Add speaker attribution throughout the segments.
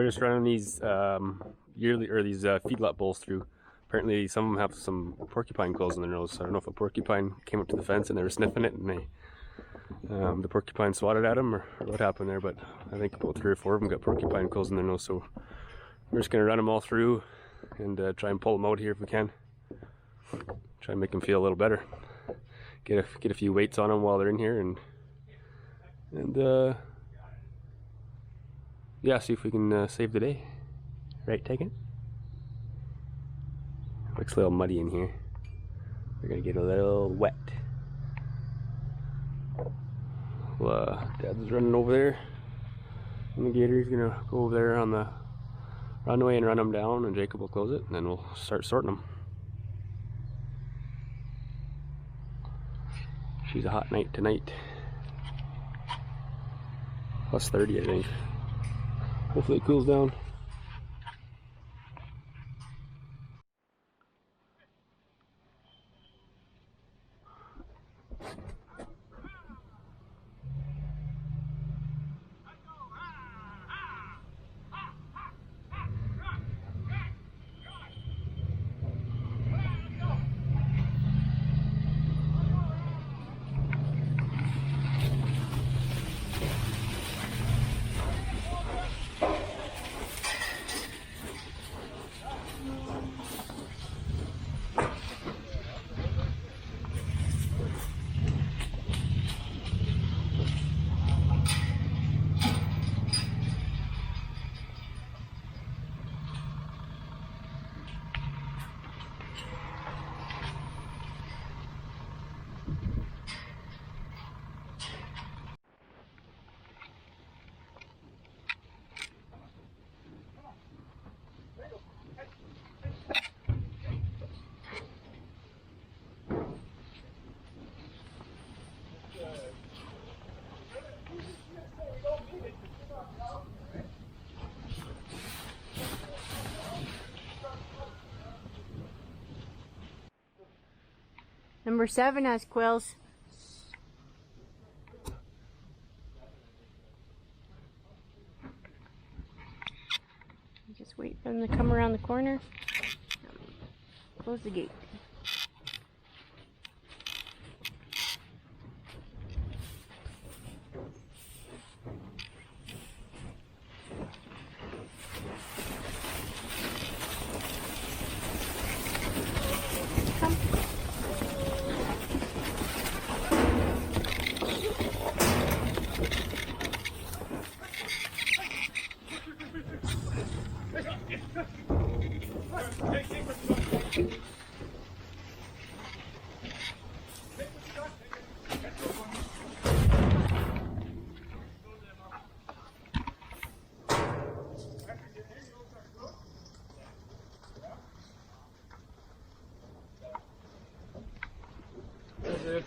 Speaker 1: just running these yearly or these feedlot bulls through. Apparently, some of them have some porcupine quills in their nose. So I don't know if a porcupine came up to the fence and they were sniffing it, and the porcupine swatted at them, or what happened there. But I think about 3 or 4 of them got porcupine quills in their nose. So we're just gonna run them all through and try and pull them out here if we can. Try and make them feel a little better. Get a few weights on them while they're in here, and yeah, see if we can save the day. Right, Tegan? Looks a little muddy in here. We're gonna get a little wet. Well, Dad's running over there. And the gator's gonna go over there on the runway and run them down, and Jacob will close it, and then we'll start sorting them. She's a hot night tonight. Plus 30, I think. Hopefully it cools down.
Speaker 2: Number 7 has quills. Just wait for them to come around the corner. Close the gate.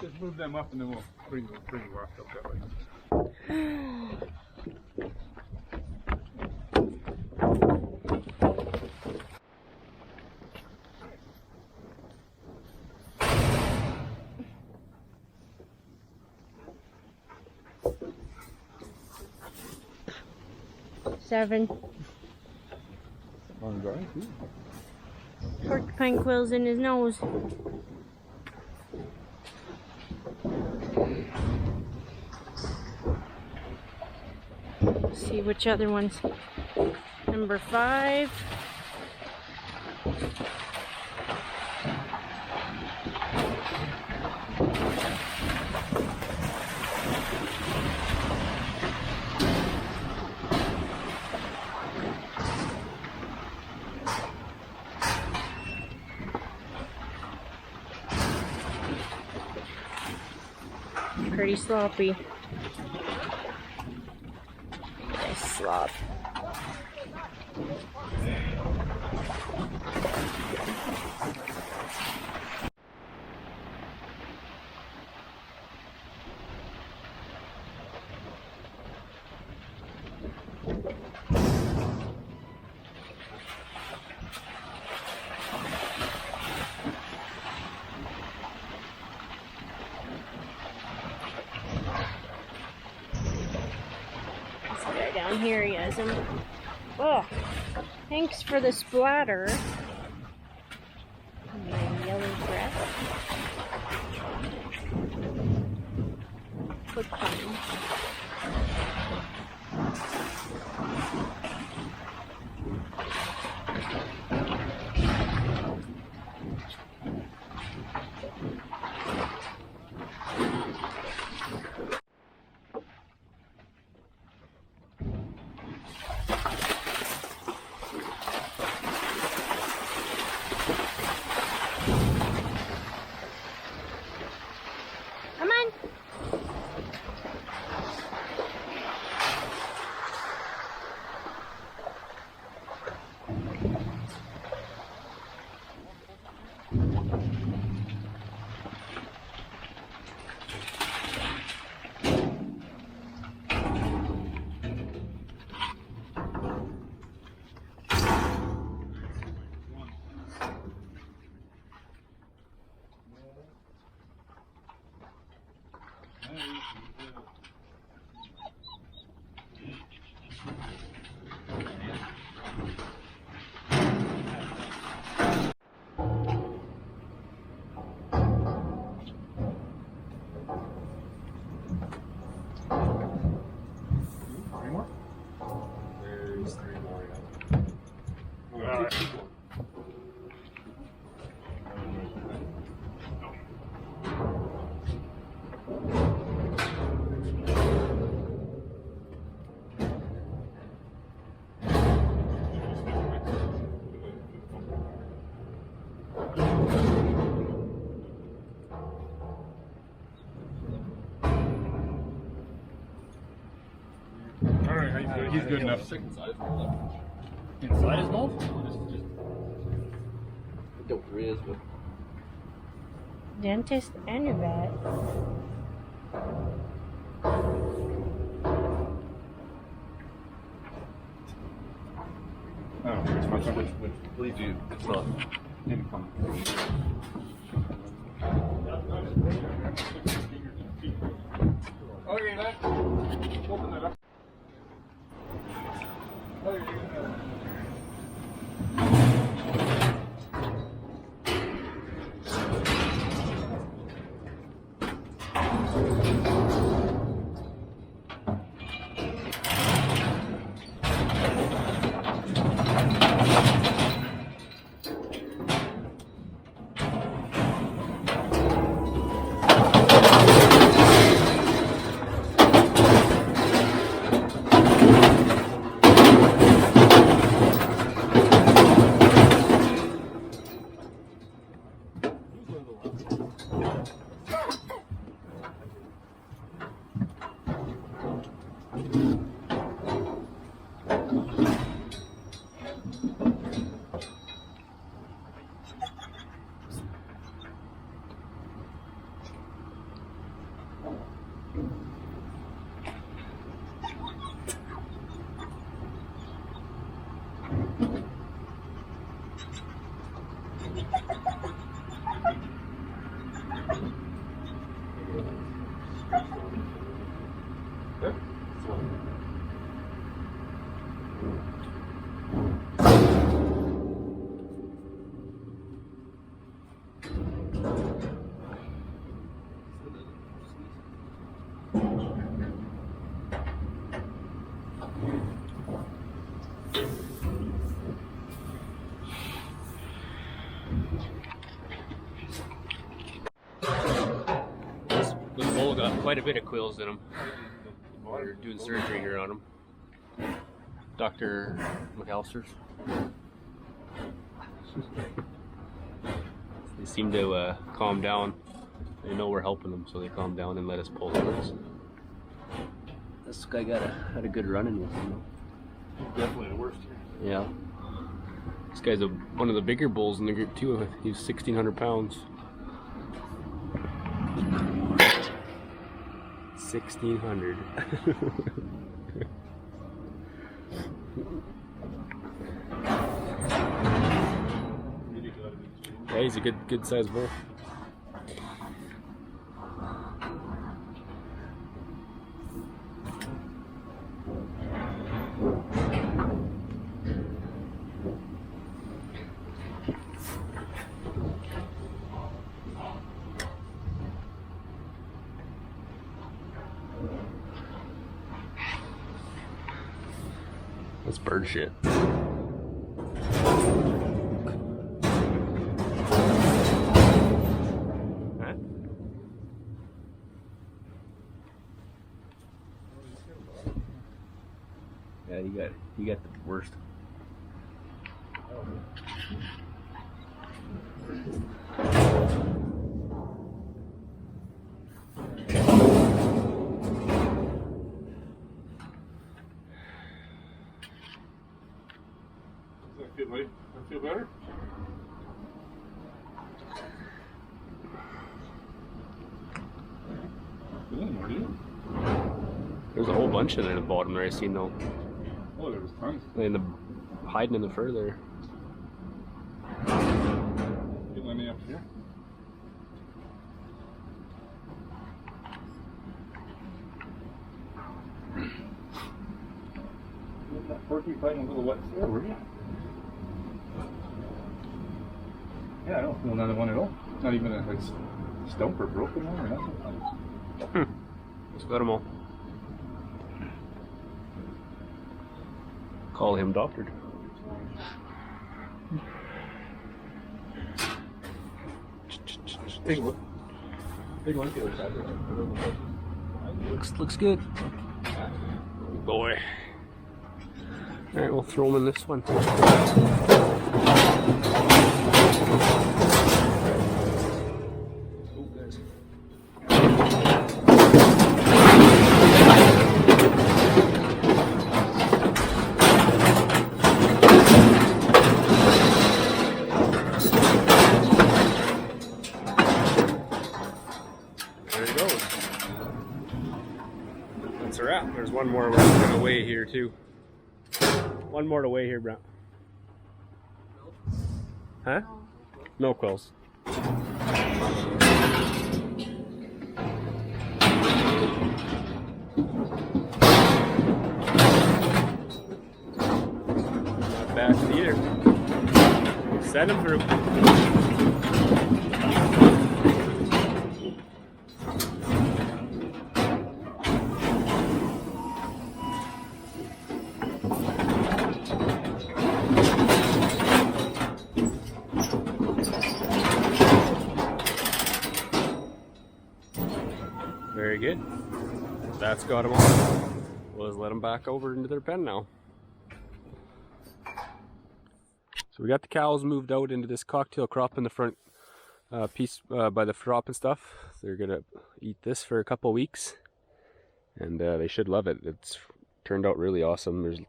Speaker 3: Just move them up and then we'll bring the rock up that way.
Speaker 2: Seven.
Speaker 3: On dry too.
Speaker 2: Porcupine quills in his nose. Let's see which other ones. Number 5. Pretty sloppy. Nice slop. Down here he has him. Ugh. Thanks for the splatter. My yellow breath. Porcupine. Come on.
Speaker 3: Three more?
Speaker 1: There's 3 more.
Speaker 3: All right. All right, how you doing? He's good enough.
Speaker 4: Inside his mouth?
Speaker 5: I don't really, but
Speaker 2: Dentist and your vet.
Speaker 3: Oh, it's my son.
Speaker 5: which believe you, it's not.
Speaker 3: Didn't come. Okay, then. Open that up. Oh, you're gonna...
Speaker 1: This bull got quite a bit of quills in him. We're doing surgery here on him. Dr. McAllister's. They seem to calm down. They know we're helping them, so they calm down and let us pull them. This guy had a good run in with him.
Speaker 3: Definitely the worst here.
Speaker 1: Yeah. This guy's one of the bigger bulls in the group too. He's 1,600 pounds. 1,600. Yeah, he's a good sized bull. bird shit. Huh? Yeah, you got the worst.
Speaker 3: That feel better? More, do you?
Speaker 1: There's a whole bunch in there at the bottom there I seen though.
Speaker 3: Oh, there was tons.
Speaker 1: Hiding in the fur there.
Speaker 3: Get any up here? That porcupine a little wet there, were you? Yeah, I don't feel another one at all. Not even a stump or broken one or nothing.
Speaker 1: Just got them all. Call him doctored.
Speaker 5: Big one. Big one.
Speaker 1: Looks good. Good boy. Alright, we'll throw him in this one. There he goes. That's a wrap. There's one more to weigh here too. One more to weigh here, Brown. Huh? No quills. Not bad either. Send him through. Very good. That's got them all. We'll just let them back over into their pen now. So we got the cows moved out into this cocktail crop in the front piece by the crop and stuff. They're gonna eat this for a couple weeks, and they should love it. It's turned out really awesome. There's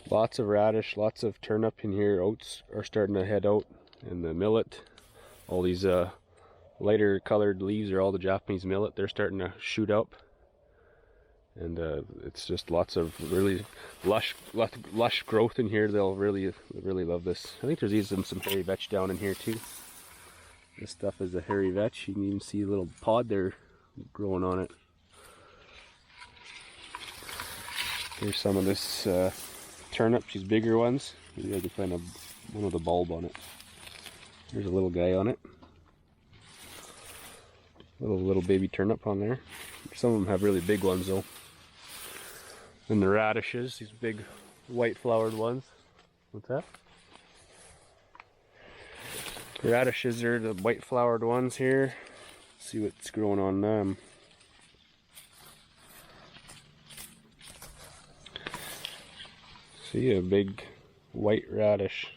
Speaker 1: lots of radish, lots of turnip in here. Oats are starting to head out, and the millet. All these lighter colored leaves are all the Japanese millet. They're starting to shoot up, and it's just lots of really lush growth in here. They'll really love this. I think there's even some hairy vetch down in here too. This stuff is a hairy vetch. You can even see a little pod there growing on it. Here's some of this turnip, these bigger ones. Maybe I can find one with a bulb on it. There's a little guy on it. Little baby turnip on there. Some of them have really big ones though. And the radishes, these big white flowered ones. What's that? The radishes are the white flowered ones here. Let's see what's growing on them. See a big white radish.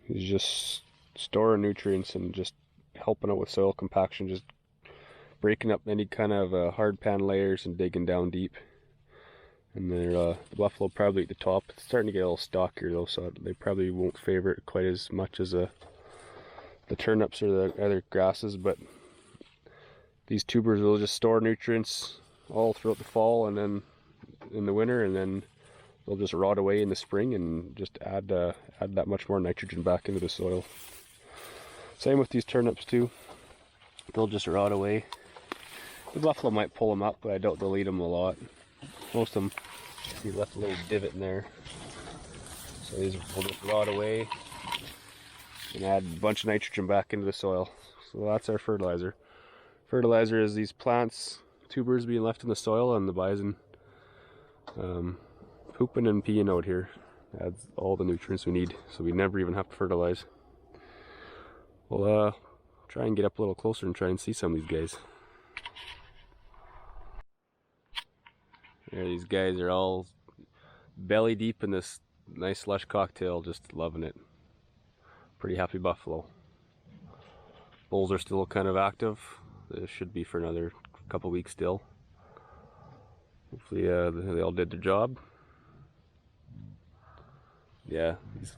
Speaker 1: He's just storing nutrients and just helping out with soil compaction, just breaking up any kind of hard pan layers and digging down deep. And the buffalo probably at the top. It's starting to get a little stockier though, so they probably won't favor it quite as much as the turnips or the other grasses, but these tubers will just store nutrients all throughout the fall and then in the winter, and then they'll just rot away in the spring and just add that much more nitrogen back into the soil. Same with these turnips too. They'll just rot away. The buffalo might pull them up, but I doubt they'll eat them a lot. Most of them, you left a little divot in there. So these will just rot away and add a bunch of nitrogen back into the soil. So that's our fertilizer. Fertilizer is these plants, tubers being left in the soil, and the bison pooping and peeing out here. Adds all the nutrients we need, so we never even have to fertilize. We'll try and get up a little closer and try and see some of these guys. There, these guys are all belly deep in this nice lush cocktail, just loving it. Pretty happy buffalo. Bulls are still kind of active. They should be for another couple weeks still. Hopefully they all did their job. Yeah, he's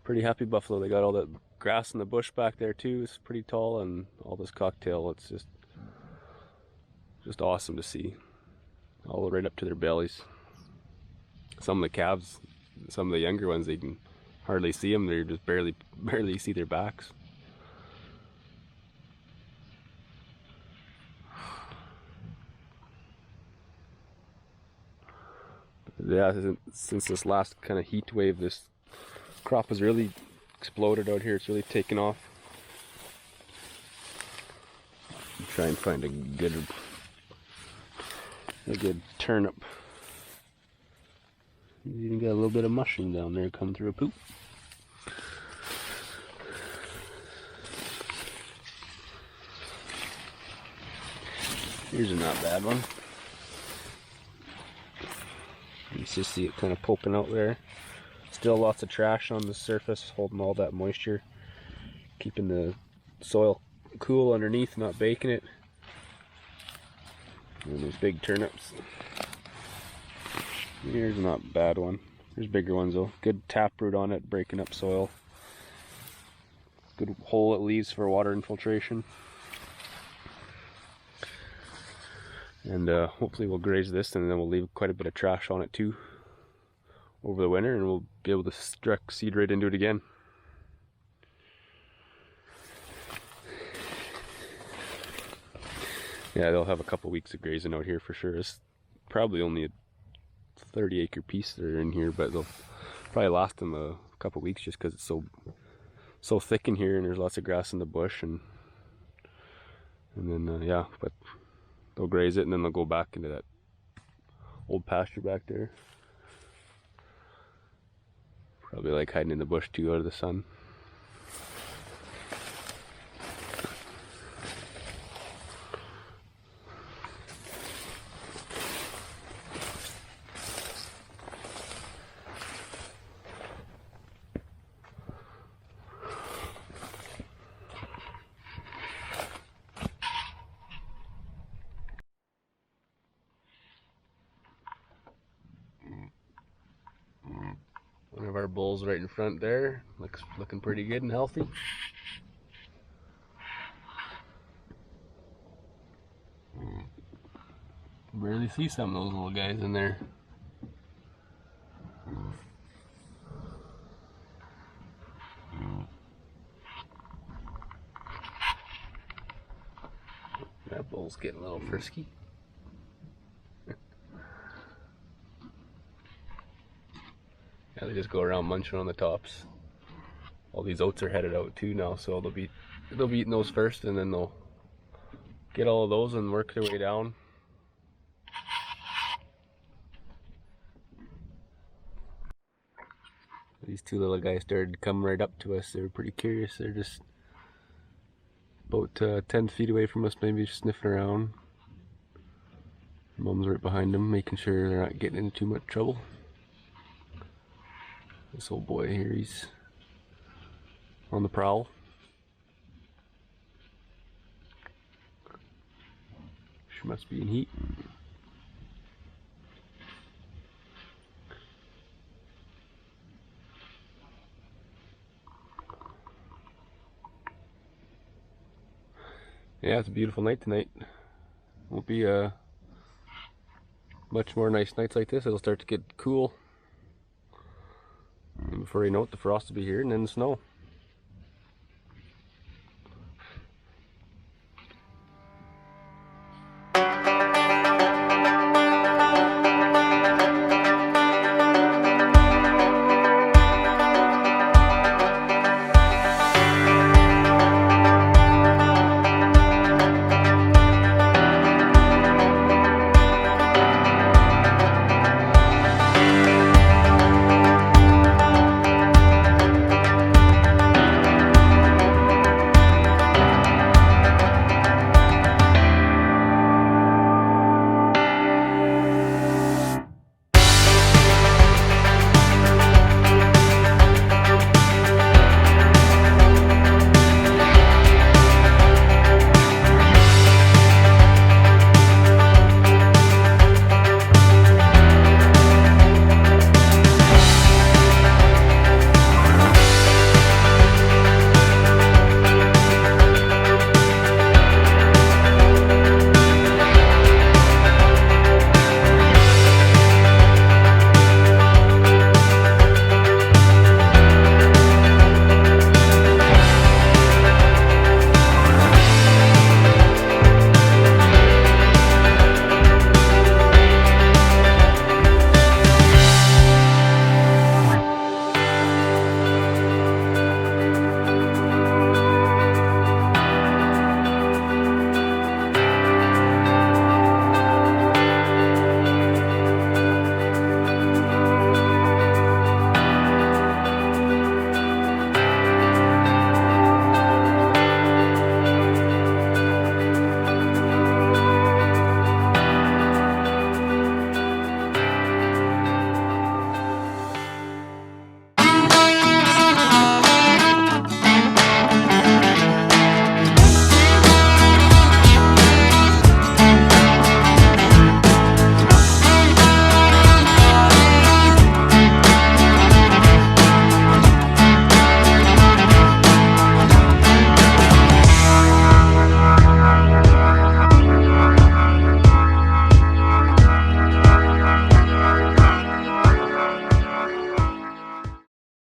Speaker 1: pretty happy buffalo. They got all that grass in the bush back there too. It's pretty tall, and all this cocktail. It's just awesome to see. All right up to their bellies. Some of the calves, some of the younger ones, they can hardly see them. They're just barely see their backs. Yeah, since this last kind of heat wave, this crop has really exploded out here. It's really taken off. Try and find a good turnip. You even got a little bit of mushroom down there coming through a poop. Here's a not bad one. You just see it kind of poking out there. Still lots of trash on the surface, holding all that moisture, keeping the soil cool underneath, not baking it. And these big turnips. Here's a not bad one. There's bigger ones though. Good taproot on it, breaking up soil. Good hole it leaves for water infiltration. And hopefully we'll graze this, and then we'll leave quite a bit of trash on it too over the winter, and we'll be able to direct seed right into it again. Yeah, they'll have a couple weeks of grazing out here for sure. It's probably only a 30-acre piece that are in here, but they'll probably last them a couple weeks just because it's so thick in here, and there's lots of grass in the bush, and then yeah, but they'll graze it, and then they'll go back into that old pasture back there. Probably like hiding in the bush too, out of the sun. One of our bulls right in front there, looking pretty good and healthy. Barely see some of those little guys in there. That bull's getting a little frisky. Yeah, they just go around munching on the tops. All these oats are headed out too now, so they'll be eating those first, and then they'll get all of those and work their way down. These two little guys started to come right up to us. They were pretty curious. They're just about 10 feet away from us, maybe just sniffing around. Mom's right behind them, making sure they're not getting into too much trouble. This old boy here, he's on the prowl. She must be in heat. Yeah, it's a beautiful night tonight. Won't be much more nice nights like this. It'll start to get cool. And before you know it, the frost will be here, and then the snow.